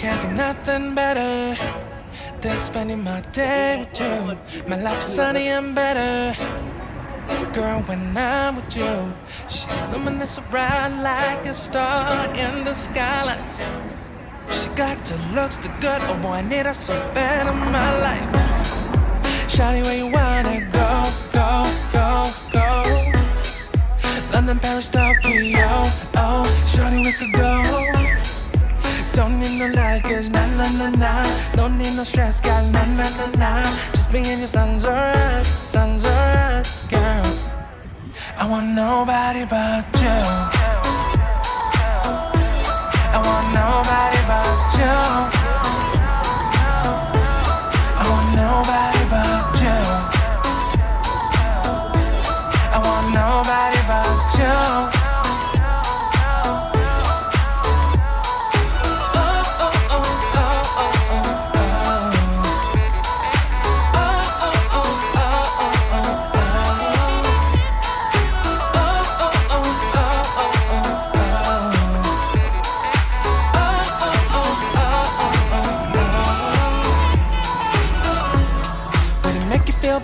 can't get nothing better than spending my day with you. My life is sunny and better, girl, when I'm with you. She illuminates bright like a star in the skylines. She got the looks, the good, oh boy, I need her so bad in my life. Shawty, where you wanna go, go, go, go? London, Paris, Tokyo, oh, shawty, we could go. Don't need no luggage, nah, nah, nah, nah. Don't need no stress, got nah, nah, nah, nah. Just me and your sounds alright, girl. I want nobody but you. I want nobody but you. I want nobody but you. I want nobody but you.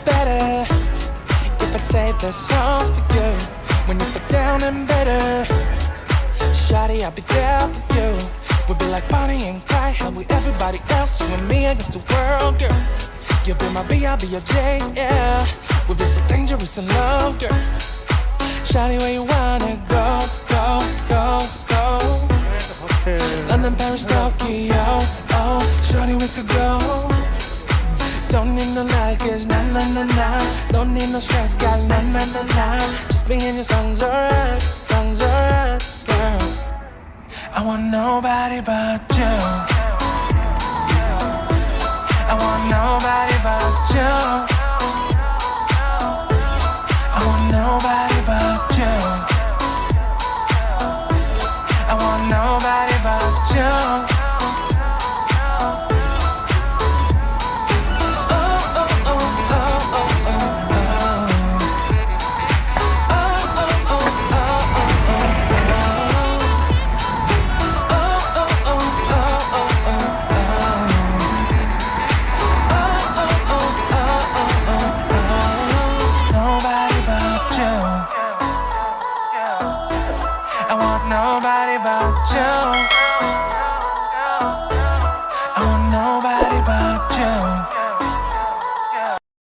Better if I say the songs for you when you feel down and bitter. Shawty, I'll be there for you. We'll be like Bonnie and Clyde, how with everybody else, you and me against the world, girl. You'll be my B, I'll be your J, yeah. We'll be so dangerous in love, girl. Shawty, where you wanna go, go, go, go? London, Paris, Tokyo, oh, shawty, we could go. Don't need no luggage, nah, nah, nah, nah. Don't need no stress, got nah, nah, nah, nah. Just me and your sounds alright, girl. I want nobody but you. I want nobody but you. I want nobody but you. I want nobody but you. I want nobody but you.